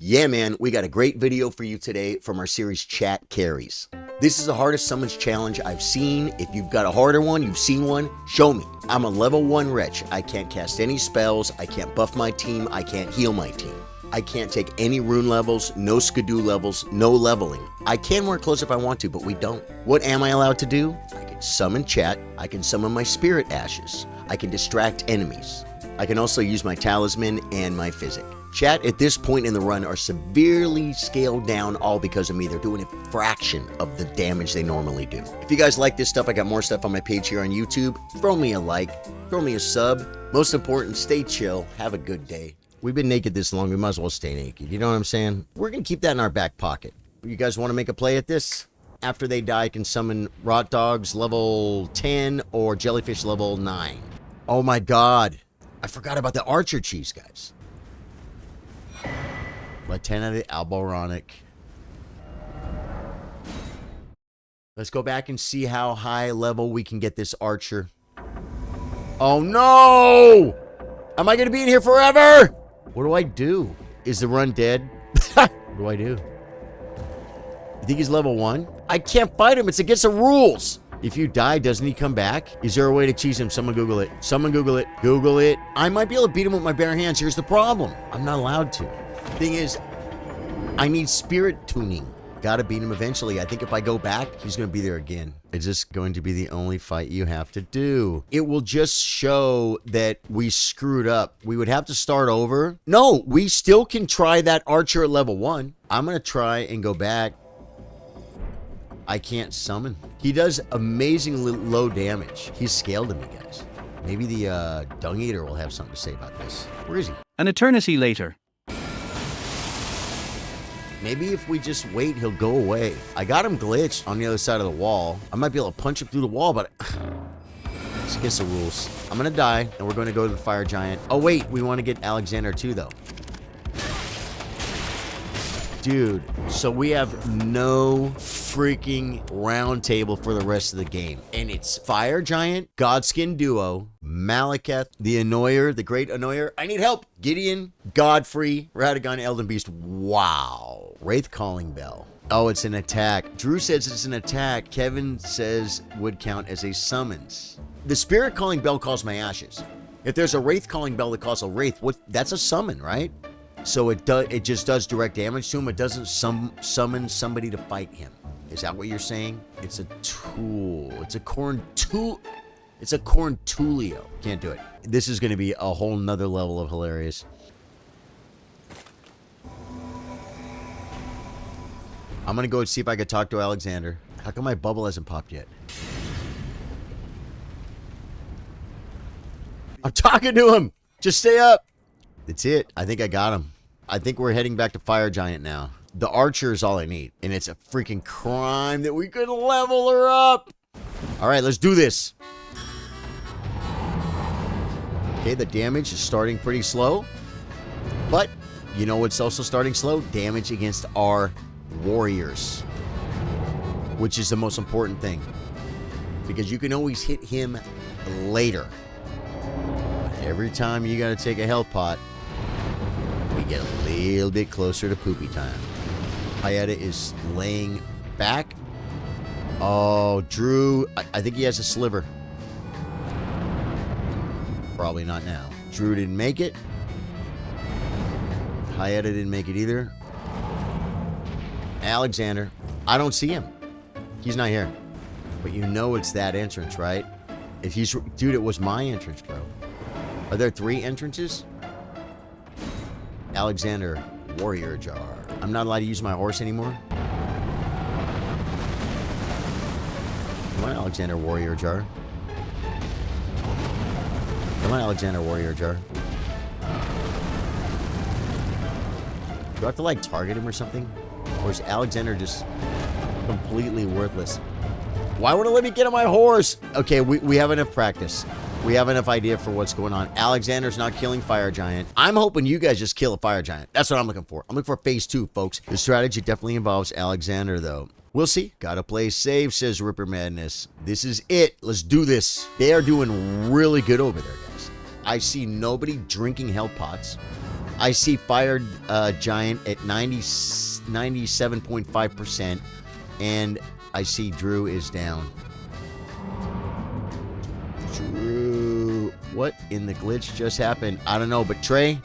Yeah, man, we got a great video for you today from our series Chat Carries. This is the hardest summons challenge I've seen. If you've got a harder one, you've seen one, show me. I'm a level 1 wretch. I can't cast any spells, I can't buff my team, I can't heal my team. I can't take any rune levels, no skidoo levels, no leveling. I can wear clothes if I want to, but we don't. What am I allowed to do? I can summon chat, I can summon my spirit ashes, I can distract enemies. I can also use my talisman and my physic. Chat at this point in the run are severely scaled down, all because of me. They're doing a fraction of the damage they normally do. If you guys like this stuff, I got more stuff on my page here on YouTube. Throw me a like, throw me a sub. Most important, stay chill, have a good day. We've been naked this long, we might as well stay naked. You know what I'm saying? We're gonna keep that in our back pocket. You guys wanna make a play at this? After they die, I can summon rot dogs level 10 or jellyfish level 9. Oh my God. I forgot about the archer cheese, guys. Lieutenant Alboronic. Let's go back and see how high level we can get this archer. Oh no! Am I gonna be in here forever? What do I do? Is the run dead? What do I do? You think he's level 1? I can't fight him. It's against the rules. If you die, doesn't he come back? Is there a way to cheese him? Someone Google it. Someone Google it. Google it. I might be able to beat him with my bare hands. Here's the problem. I'm not allowed to. Thing is, I need spirit tuning. Gotta beat him eventually. I think if I go back, he's gonna be there again. It's just going to be the only fight you have to do. It will just show that we screwed up. We would have to start over. No, we still can try that archer at level 1. I'm gonna try and go back. I can't summon. He does amazingly low damage. He's scaled to me, guys. Maybe the Dung Eater will have something to say about this. Where is he? An eternity later. Maybe if we just wait, he'll go away. I got him glitched on the other side of the wall. I might be able to punch him through the wall, but it's against the rules. I'm gonna die, and we're gonna go to the fire giant. Oh wait, we want to get Alexander too, though. Dude, so we have no freaking round table for the rest of the game. And it's Fire Giant, Godskin Duo, Malekith, the Annoyer, the Great Annoyer. I need help. Gideon, Godfrey, Radagon, Elden Beast. Wow. Wraith Calling Bell. Oh, it's an attack. Drew says it's an attack. Kevin says would count as a summons. The Spirit Calling Bell calls my ashes. If there's a Wraith Calling Bell that calls a Wraith, that's a summon, right? So it just does direct damage to him. It doesn't summon somebody to fight him. Is that what you're saying? It's a tool. It's a It's a Corntulio. Can't do it. This is going to be a whole nother level of hilarious. I'm going to go and see if I can talk to Alexander. How come my bubble hasn't popped yet? I'm talking to him. Just stay up. That's it. I think I got him. I think we're heading back to Fire Giant now. The archer is all I need. And it's a freaking crime that we could level her up. All right, let's do this. Okay, the damage is starting pretty slow. But you know what's also starting slow? Damage against our warriors. Which is the most important thing. Because you can always hit him later. But every time you got to take a health pot, we get a little bit closer to poopy time. Hayata is laying back. Oh, Drew. I think he has a sliver. Probably not now. Drew didn't make it. Hayata didn't make it either. Alexander. I don't see him. He's not here. But you know it's that entrance, right? If he's... Dude, it was my entrance, bro. Are there 3 entrances? Alexander, Warrior Jar. I'm not allowed to use my horse anymore. Come on, Alexander, Warrior Jar. Come on, Alexander, Warrior Jar. Do I have to, like, target him or something? Or is Alexander just completely worthless? Why wouldn't it let me get on my horse? Okay, we have enough practice. We have enough idea for what's going on. Alexander's not killing Fire Giant. I'm hoping you guys just kill a Fire Giant. That's what I'm looking for. I'm looking for phase 2, folks. The strategy definitely involves Alexander, though. We'll see. Gotta play safe, says Ripper Madness. This is it. Let's do this. They are doing really good over there, guys. I see nobody drinking health pots. I see Fire Giant at 97.5%, and I see Drew is down. Drew, what in the glitch just happened? I don't know, but Trey,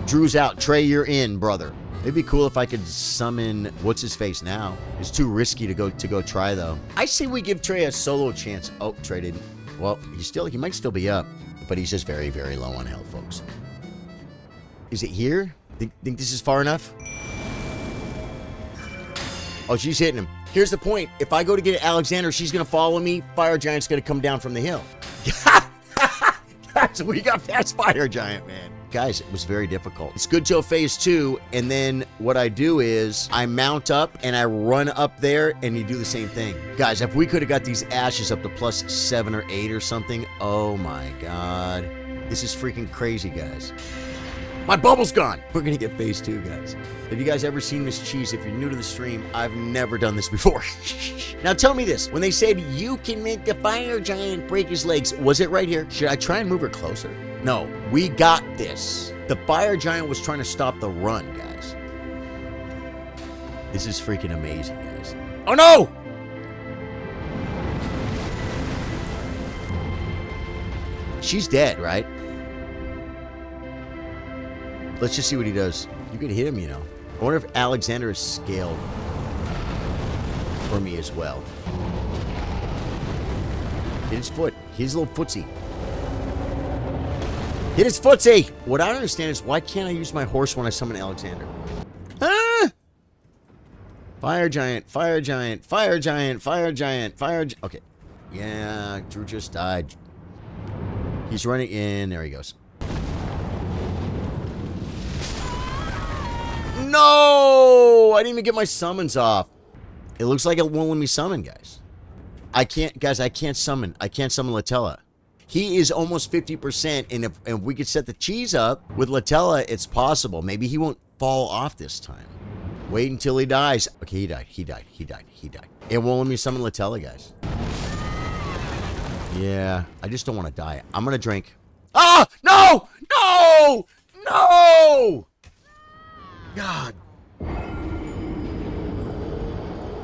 Drew's out. Trey, you're in, brother. It'd be cool if I could summon what's his face now. It's too risky to go try though. I say we give Trey a solo chance. Oh, Trey didn't. Well, he might still be up, but he's just very, very low on health, folks. Is it here? Think this is far enough? Oh, she's hitting him. Here's the point. If I go to get Alexander, she's going to follow me. Fire Giant's going to come down from the hill. Guys, we got past Fire Giant, man. Guys, it was very difficult. It's good till phase 2, and then what I do is I mount up and I run up there, and you do the same thing. Guys, if we could have got these ashes up to plus 7 or 8 or something, oh my God. This is freaking crazy, guys. My bubble's gone. We're going to get phase 2, guys. Have you guys ever seen Miss Cheese? If you're new to the stream, I've never done this before. Now tell me this. When they said you can make the Fire Giant break his legs, was it right here? Should I try and move her closer? No, we got this. The Fire Giant was trying to stop the run, guys. This is freaking amazing, guys. Oh no! She's dead, right? Let's just see what he does. You could hit him, you know. I wonder if Alexander is scaled for me as well. Hit his foot. His little footsie. Hit his footsie! What I don't understand is why can't I use my horse when I summon Alexander? Ah! Fire Giant, Fire Giant, Fire Giant, Fire Giant, Fire Giant. Okay. Yeah, Drew just died. He's running in. There he goes. No! I didn't even get my summons off. It looks like it won't let me summon, guys. I can't summon. I can't summon Latella. He is almost 50%, and if we could set the cheese up with Latella, it's possible. Maybe he won't fall off this time. Wait until he dies. Okay, he died. He died. He died. He died. It won't let me summon Latella, guys. Yeah, I just don't want to die. I'm going to drink. Ah! No! No! No! God.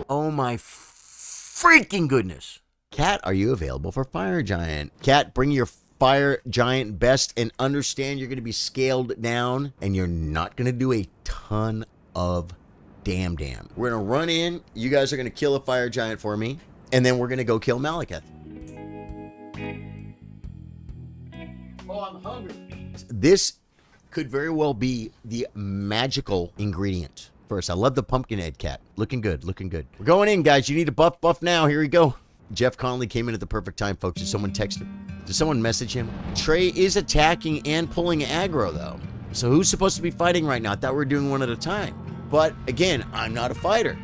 Oh my freaking goodness. Cat, are you available for Fire Giant? Cat, bring your Fire Giant best and understand you're going to be scaled down and you're not going to do a ton of damn. We're going to run in. You guys are going to kill a Fire Giant for me. And then we're going to go kill Malekith. Oh, I'm hungry. This could very well be the magical ingredient. First, I love the pumpkin head, Cat. Looking good, looking good. We're going in, guys. You need a buff now. Here we go. Jeff Connolly came in at the perfect time, folks. Did someone text him? Did someone message him? Trey is attacking and pulling aggro, though. So who's supposed to be fighting right now? I thought we were doing one at a time. But, again, I'm not a fighter.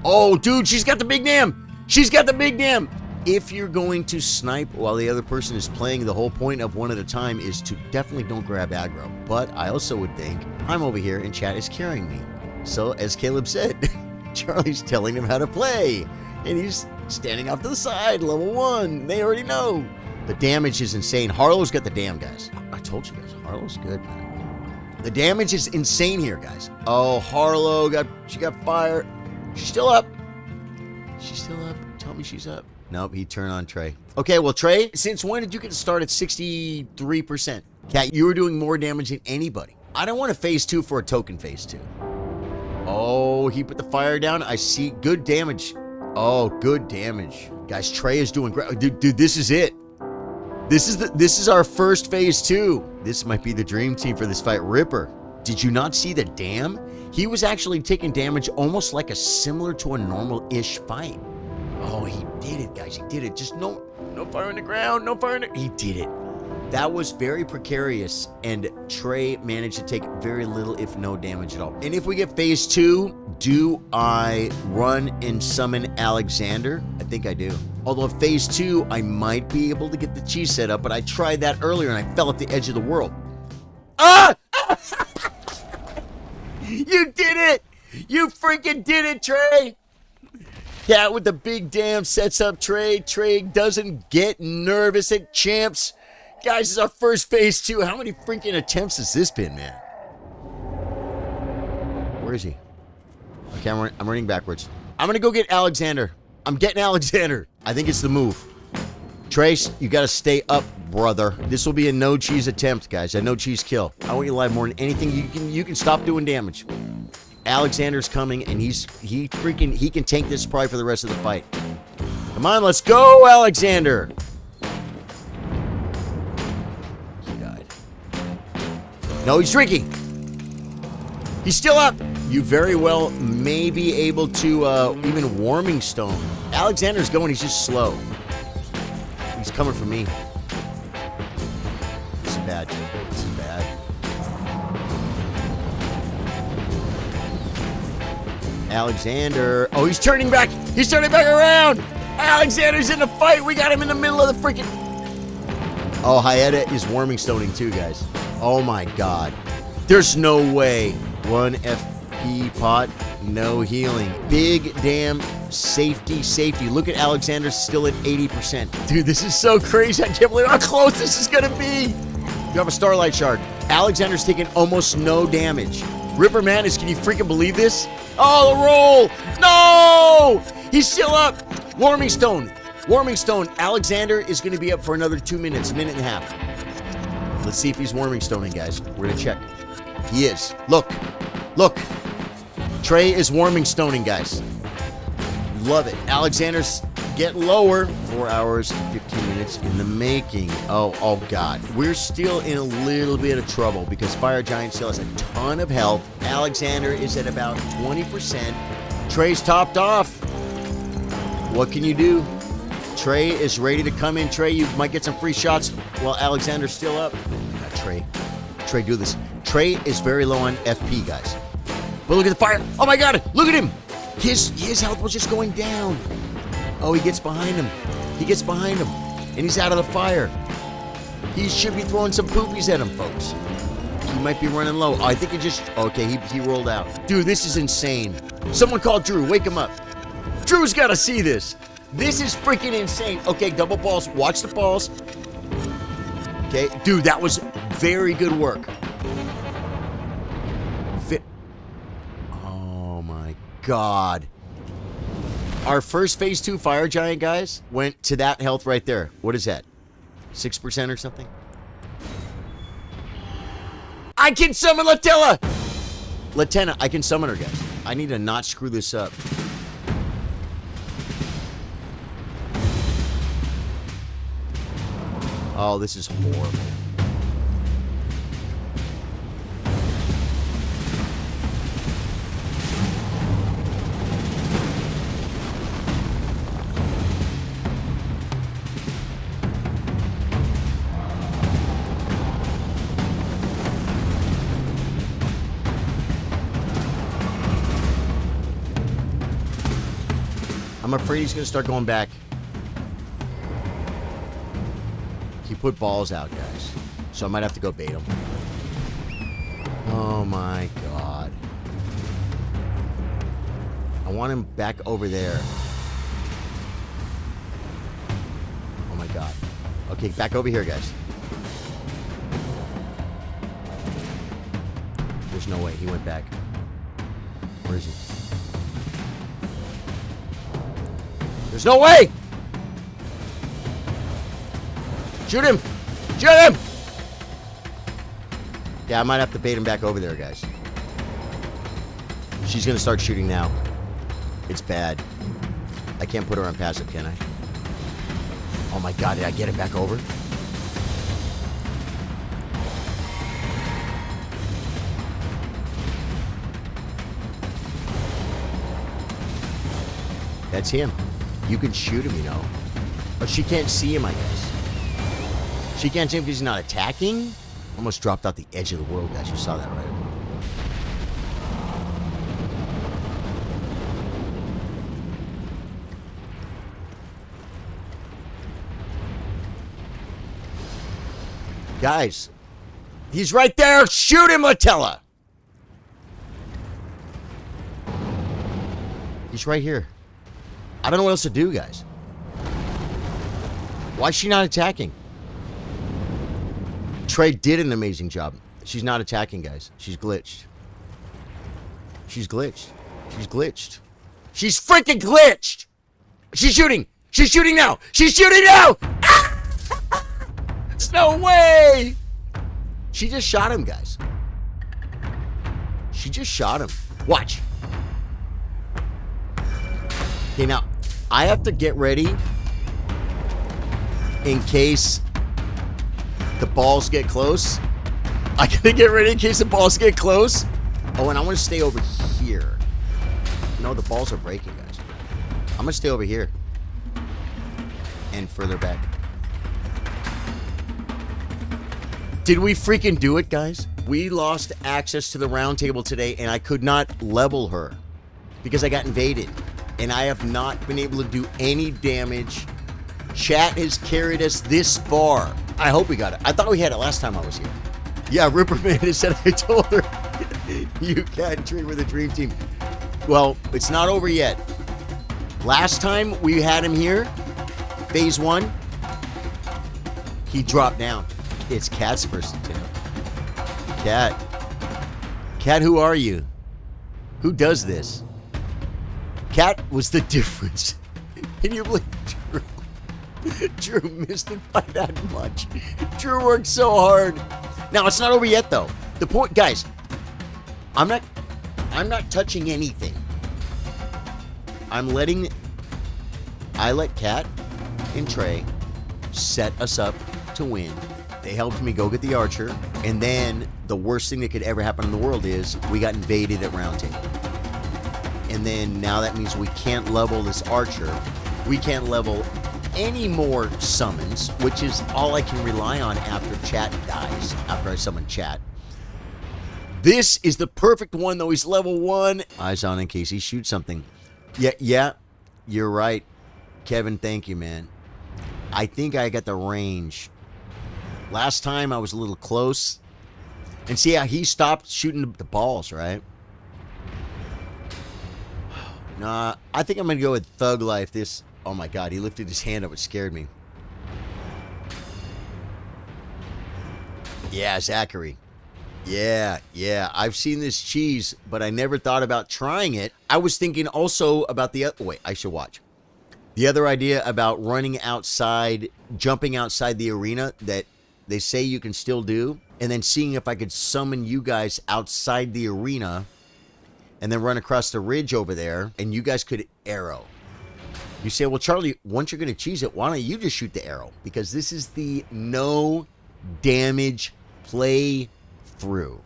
Oh, dude, she's got the big dam. She's got the big dam. If you're going to snipe while the other person is playing, the whole point of one at a time is to definitely don't grab aggro. But I also would think I'm over here and chat is carrying me. So, as Caleb said, Charlie's telling him how to play. And he's standing off to the side, level 1. They already know. The damage is insane. Harlow's got the dam, guys. I told you guys, Harlow's good, man. The damage is insane here, guys. Oh, Harlow she got fire. She's still up. She's still up. Tell me she's up. Nope, he turned on Trey. Okay, well, Trey, since when did you get to start at 63%? Cat, you were doing more damage than anybody. I don't want a phase 2 for a token phase 2. Oh, he put the fire down. I see good damage. Oh, good damage. Guys, Trey is doing great. Dude, this is it. This is our first phase 2. This might be the dream team for this fight. Ripper. Did you not see the dam? He was actually taking damage almost like similar to a normal-ish fight. Oh, he did it, guys. He did it. Just no fire in the ground. No fire in the... He did it. That was very precarious, and Trey managed to take very little, if no damage at all. And if we get phase 2, do I run and summon Alexander? I think I do. Although phase 2, I might be able to get the cheese set up, but I tried that earlier, and I fell off the edge of the world. Ah! You did it! You freaking did it, Trey! Cat with the big dam sets up Trey. Trey doesn't get nervous at champs. Guys, this is our first phase 2. How many freaking attempts has this been, man? Where is he? Okay, I'm running backwards. I'm gonna go get Alexander. I'm getting Alexander. I think it's the move. Trace, you gotta stay up, brother. This will be a no cheese attempt, guys. A no cheese kill. I want you alive more than anything. You can stop doing damage. Alexander's coming, and he can tank this probably for the rest of the fight. Come on, let's go, Alexander. He died. No, he's drinking. He's still up. You very well may be able to even warming stone. Alexander's going. He's just slow. He's coming for me. This is bad. This is bad. Alexander. Oh, he's turning back. He's turning back around. Alexander's in the fight. We got him in the middle of the freaking... Oh, Hayeta is warming stoning too, guys. Oh, my God. There's no way. 1 FP pot. No healing. Big damn safety. Look at Alexander still at 80%. Dude, this is so crazy. I can't believe how close this is going to be. You have a Starlight Shard. Alexander's taking almost no damage. Ripper Madness, can you freaking believe this? Oh, the roll. No! He's still up. Warming Stone. Alexander is going to be up for another 2 minutes, minute and a half. Let's see if he's warming stoning, guys. We're going to check. He is. Look. Trey is warming stoning, guys. Love it. Alexander's getting lower. 4 hours, 15 minutes in the making. Oh, God. We're still in a little bit of trouble because Fire Giant still has a ton of health. Alexander is at about 20%. Trey's topped off. What can you do? Trey is ready to come in. Trey, you might get some free shots while Alexander's still up. Trey, do this. Trey is very low on FP, guys. But look at the fire. Oh, my God. Look at him. His health was just going down. Oh, he gets behind him. And he's out of the fire. He should be throwing some poopies at him, folks. He might be running low. Oh, I think okay, he rolled out. Dude, this is insane. Someone call Drew. Wake him up. Drew's got to see this. This is freaking insane. Okay, double balls. Watch the balls. Okay, dude, that was very good work. Oh, my God. Our first phase 2 Fire Giant, guys, went to that health right there. What is that? 6% or something? I can summon Latella! Latenna, I can summon her, guys. I need to not screw this up. Oh, this is horrible. I'm afraid he's going to start going back. He put balls out, guys. So I might have to go bait him. Oh, my God. I want him back over there. Oh, my God. Okay, back over here, guys. There's no way. He went back. Where is he? There's no way! Shoot him! Shoot him! Yeah, I might have to bait him back over there, guys. She's gonna start shooting now. It's bad. I can't put her on passive, can I? Oh my God, did I get it back over? That's him. You can shoot him, you know. But she can't see him, I guess. She can't see him because he's not attacking? Almost dropped out the edge of the world, guys. You saw that, right? Guys, he's right there. Shoot him, Latella. He's right here. I don't know what else to do, guys. Why is she not attacking? Trey did an amazing job. She's not attacking, guys. She's glitched. She's glitched. She's glitched. She's freaking glitched! She's shooting! She's shooting now! She's shooting now! Ah! There's no way! She just shot him, guys. She just shot him. Watch. Okay, now, I have to get ready in case the balls get close. I gotta get ready in case the balls get close. Oh, and I want to stay over here. No, the balls are breaking, guys. I'm gonna stay over here. And further back. Did we freaking do it, guys? We lost access to the round table today, and I could not level her because I got invaded. And I have not been able to do any damage. Chat has carried us this far. I hope we got it. I thought we had it last time I was here. Yeah, Ripper Man said I told her you can't trade with a dream team. Well, it's not over yet. Last time we had him here, phase 1, he dropped down. It's Cat's first attempt. Cat, who are you? Who does this? Cat was the difference. Can you believe Drew missed it by that much? Drew worked so hard. Now, it's not over yet, though. The point, guys, I'm not touching anything. I let Cat and Trey set us up to win. They helped me go get the archer. And then the worst thing that could ever happen in the world is we got invaded at round table. And then now that means we can't level this archer. We can't level any more summons, which is all I can rely on after Chat dies, after I summon Chat. This is the perfect one, though. He's level 1. Eyes on in case he shoots something. Yeah, you're right. Kevin, thank you, man. I think I got the range. Last time I was a little close. And see how he stopped shooting the balls, right? Nah, I think I'm going to go with Thug Life. This, oh my God, he lifted his hand up. It scared me. Yeah, Zachary. Yeah. I've seen this cheese, but I never thought about trying it. I was thinking also about the other, wait, I should watch. The other idea about running outside, jumping outside the arena that they say you can still do, and then seeing if I could summon you guys outside the arena and then run across the ridge over there, and you guys could arrow. You say, well, Charlie, once you're going to cheese it, why don't you just shoot the arrow? Because this is the no damage play through.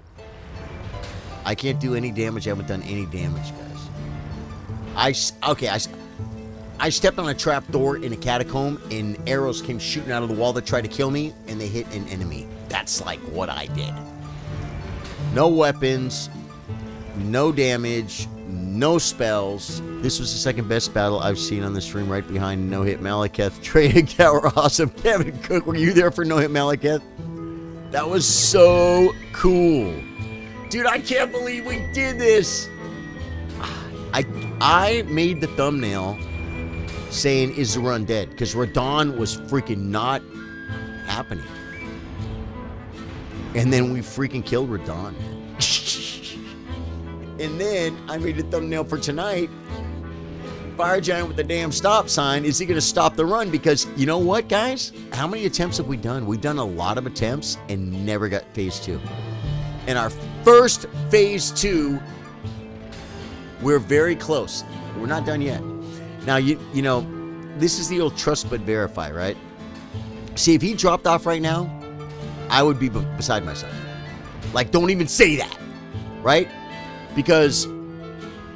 I can't do any damage. I haven't done any damage, guys. I stepped on a trap door in a catacomb, and arrows came shooting out of the wall that tried to kill me, and they hit an enemy. That's like what I did. No weapons, no damage, no spells. This was the second best battle I've seen on the stream, right behind No Hit Malekith. Trey and Cat were awesome. Kevin Cook, were you there for No Hit Malekith? That was so cool. Dude, I can't believe we did this. I made the thumbnail saying, is the run dead? Because Radon was freaking not happening. And then we freaking killed Radon. And then I made a thumbnail for tonight. Fire Giant with the damn stop sign. Is he going to stop the run? Because you know what, guys? How many attempts have we done? We've done a lot of attempts and never got phase 2. And our first phase 2, we're very close. We're not done yet. Now, you know, this is the old trust but verify, right? See, if he dropped off right now, I would be beside myself. Like, don't even say that, right? Because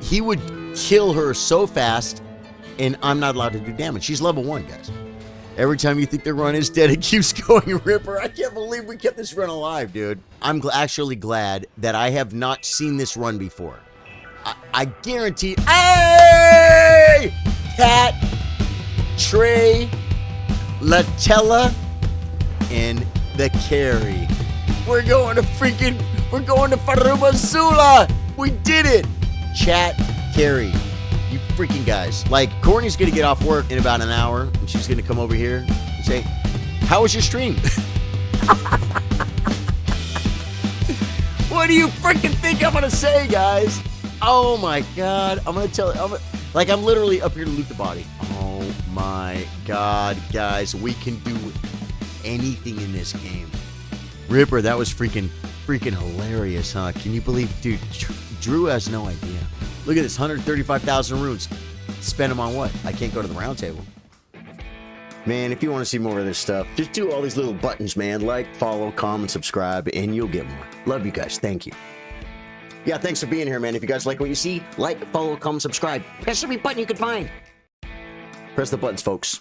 he would kill her so fast, and I'm not allowed to do damage. She's level 1, guys. Every time you think the run is dead, it keeps going. Ripper, I can't believe we kept this run alive, dude. I'm actually glad that I have not seen this run before. I guarantee... Hey! Cat, Trey, Latella, and the carry. We're going to Faruba Zula. We did it. Chat, carry. You freaking guys. Like, Courtney's going to get off work in about an hour, and she's going to come over here and say, how was your stream? What do you freaking think I'm gonna say, guys? Oh my god, I'm gonna tell like I'm literally up here to loot the body. Oh my god, guys, we can do anything in this game. Ripper, that was freaking hilarious, huh? Can you believe, dude, Drew has no idea. Look at this, 135,000 runes. Spend them on what? I can't go to the round table. Man, if you want to see more of this stuff, just do all these little buttons, man. Like, follow, comment, subscribe, and you'll get more. Love you guys. Thank you. Yeah, thanks for being here, man. If you guys like what you see, like, follow, comment, subscribe. Press every button you can find. Press the buttons, folks.